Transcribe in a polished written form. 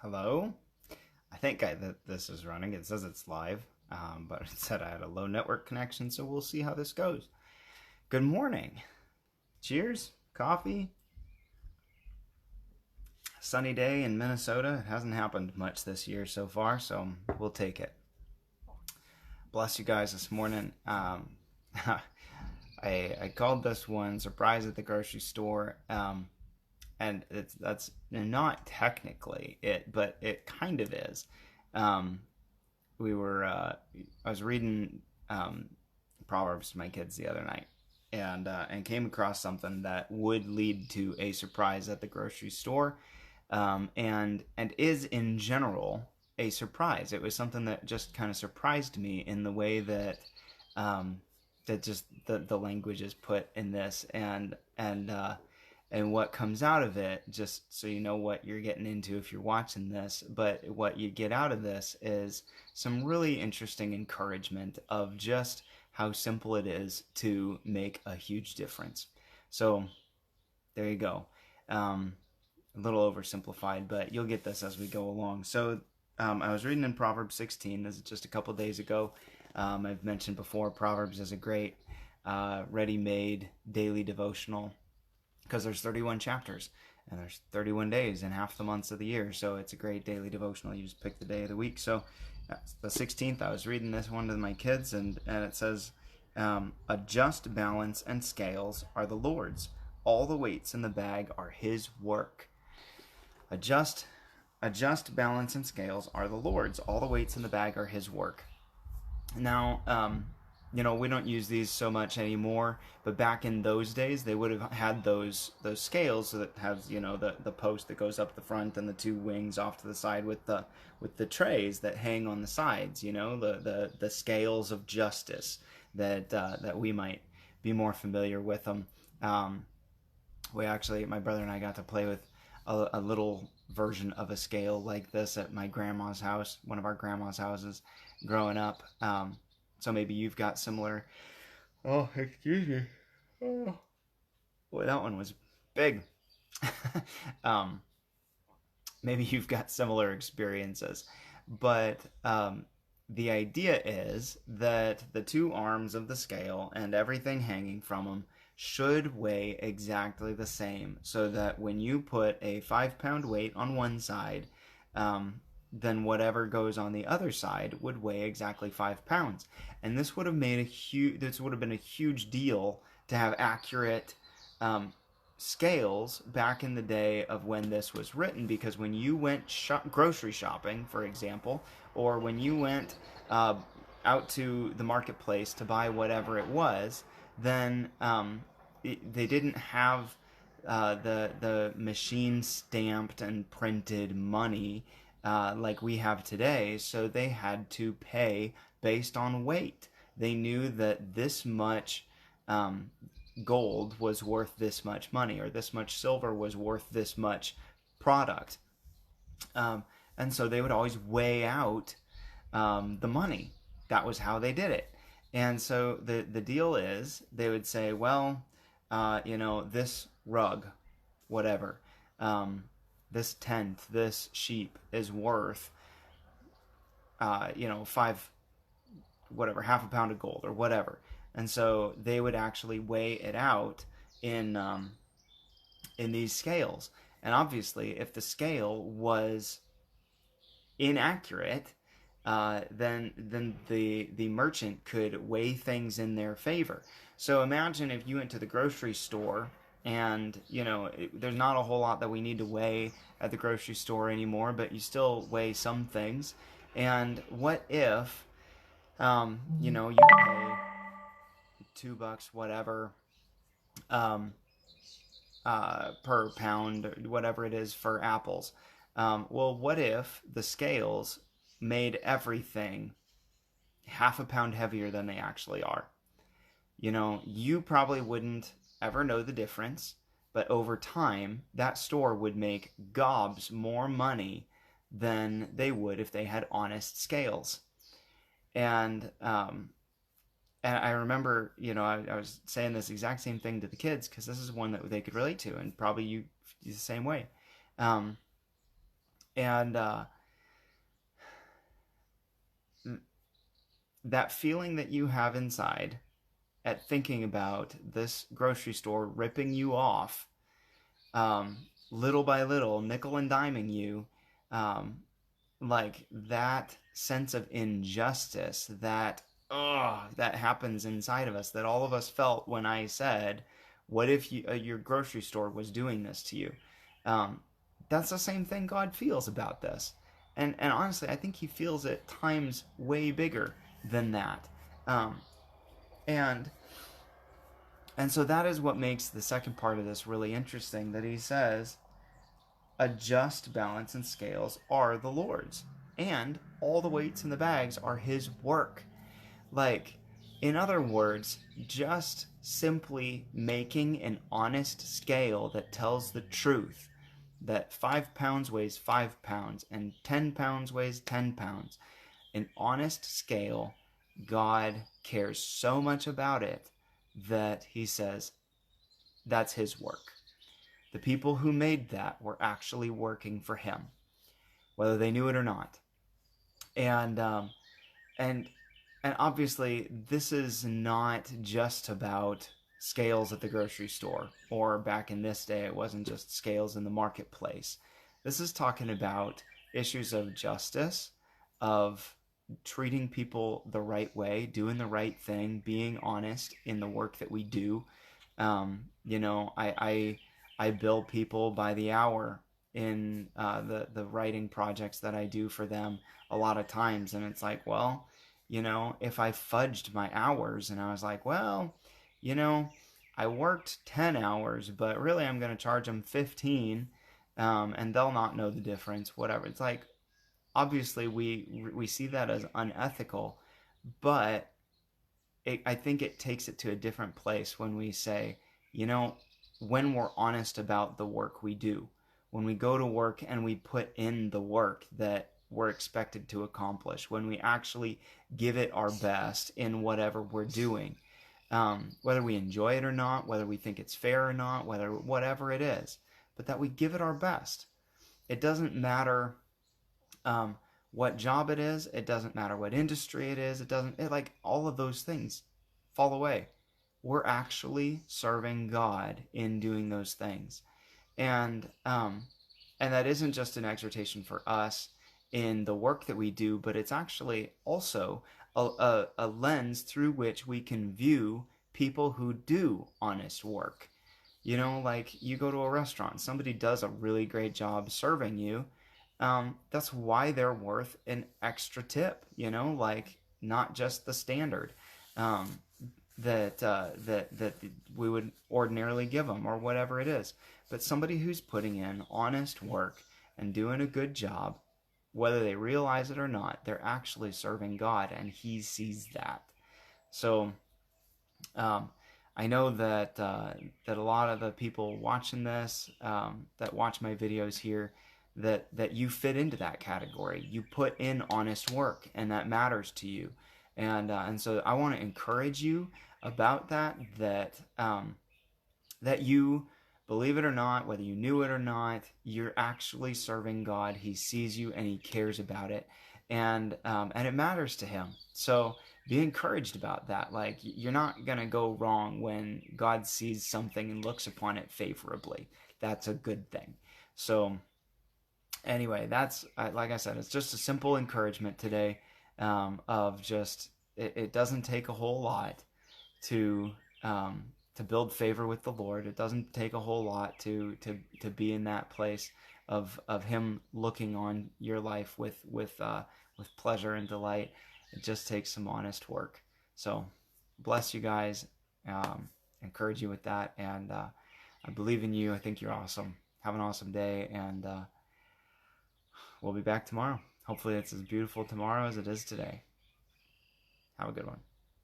Hello? I think that this is running. It says it's live, but it said I had a low network connection, so we'll see how this goes. Good morning. Cheers. Coffee. Sunny day in Minnesota. It hasn't happened much this year so far, so we'll take it. Bless you guys this morning. I called this one Surprise at the Grocery Store. And that's not technically it, but it kind of is. Um, I was reading Proverbs to my kids the other night, and came across something that would lead to a surprise at the grocery store, and is in general a surprise. It was something that just kind of surprised me in the way that that just the language is put in this, and what comes out of it, just so you know what you're getting into if you're watching this. But what you get out of this is some really interesting encouragement of just how simple it is to make a huge difference. So there you go. A little oversimplified, but you'll get this as we go along. So I was reading in Proverbs 16. This is just a couple days ago. I've mentioned before, Proverbs is a great ready-made daily devotional because there's 31 chapters and there's 31 days in half the months of the year. So it's a great daily devotional. You just pick the day of the week. So the 16th, I was reading this one to my kids, and it says, a just balance and scales are the Lord's. All the weights in the bag are his work. A just balance and scales are the Lord's. All the weights in the bag are his work. Now, we don't use these so much anymore, but back in those days, they would have had those scales that has the post that goes up the front and the two wings off to the side with the trays that hang on the sides. The scales of justice that we might be more familiar with them. My brother and I got to play with a little version of a scale like this at my grandma's house, one of our grandma's houses, growing up. So maybe you've got similar. Oh, excuse me. Oh. Boy, that one was big. um, Maybe you've got similar experiences. But the idea is that the two arms of the scale and everything hanging from them should weigh exactly the same, so that when you put a 5 pound weight on one side, then whatever goes on the other side would weigh exactly 5 pounds. And this would have been a huge deal to have accurate scales back in the day of when this was written, because when you went grocery shopping, for example, or when you went out to the marketplace to buy whatever it was, then they didn't have the machine stamped and printed money like we have today, so they had to pay based on weight. They knew that this much gold was worth this much money, or this much silver was worth this much product. And so they would always weigh out the money. That was how they did it. And so the deal is, they would say, well, this rug, whatever, this tent, this sheep is worth, half a pound of gold or whatever. And so they would actually weigh it out in these scales. And obviously, if the scale was inaccurate, then the merchant could weigh things in their favor. So imagine if you went to the grocery store, and there's not a whole lot that we need to weigh at the grocery store anymore, but you still weigh some things. And what if you pay $2, whatever, per pound, whatever it is, for apples. Well, what if the scales made everything half a pound heavier than they actually are? You probably wouldn't ever know the difference, but over time, that store would make gobs more money than they would if they had honest scales. And I remember, I was saying this exact same thing to the kids, because this is one that they could relate to, and probably you the same way. And that feeling that you have inside at thinking about this grocery store ripping you off, um, little by little, nickel and diming you, um, like that sense of injustice that that happens inside of us, that all of us felt when I said, "What if your grocery store was doing this to you?" Um, that's the same thing God feels about this, and honestly, I think He feels it times way bigger than that, um, and and so that is what makes the second part of this really interesting. That He says, "A just balance and scales are the Lord's, and all the weights in the bags are His work." Like, in other words, just simply making an honest scale that tells the truth, that 5 pounds weighs 5 pounds and 10 pounds weighs 10 pounds. An honest scale, God cares so much about it that He says that's His work. The people who made that were actually working for Him, whether they knew it or not. And and and obviously, this is not just about scales at the grocery store, or back in this day, it wasn't just scales in the marketplace. This is talking about issues of justice, of treating people the right way, doing the right thing, being honest in the work that we do. You know, I bill people by the hour in the writing projects that I do for them a lot of times, and it's like, well, you know, if I fudged my hours and I was like, well, you know, I worked 10 hours, but really I'm going to charge them 15, and they'll not know the difference, whatever. It's like, obviously, we see that as unethical, but I think it takes it to a different place when we say, you know, when we're honest about the work we do, when we go to work and we put in the work that we're expected to accomplish, when we actually give it our best in whatever we're doing, whether we enjoy it or not, whether we think it's fair or not, whether whatever it is, but that we give it our best. It doesn't matter um, what job it is. It doesn't matter what industry it is. Like all of those things fall away. We're actually serving God in doing those things, and and that isn't just an exhortation for us in the work that we do, but it's actually also a lens through which we can view people who do honest work. You know, like you go to a restaurant, somebody does a really great job serving you. That's why they're worth an extra tip, you know, like not just the standard um, that we would ordinarily give them or whatever it is, but somebody who's putting in honest work and doing a good job, whether they realize it or not, they're actually serving God, and He sees that. So um, I know that a lot of the people watching this, that watch my videos here, that you fit into that category. You put in honest work, and that matters to you. And so I want to encourage you about that. That you, believe it or not, whether you knew it or not, you're actually serving God. He sees you and He cares about it, and it matters to Him. So be encouraged about that. Like, you're not gonna go wrong when God sees something and looks upon it favorably. That's a good thing. So anyway, that's like I said, it's just a simple encouragement today, of just it doesn't take a whole lot to to build favor with the Lord. It doesn't take a whole lot to be in that place of Him looking on your life with pleasure and delight. It just takes some honest work. So bless you guys. Encourage you with that, and I believe in you. I think you're awesome. Have an awesome day, and we'll be back tomorrow. Hopefully it's as beautiful tomorrow as it is today. Have a good one.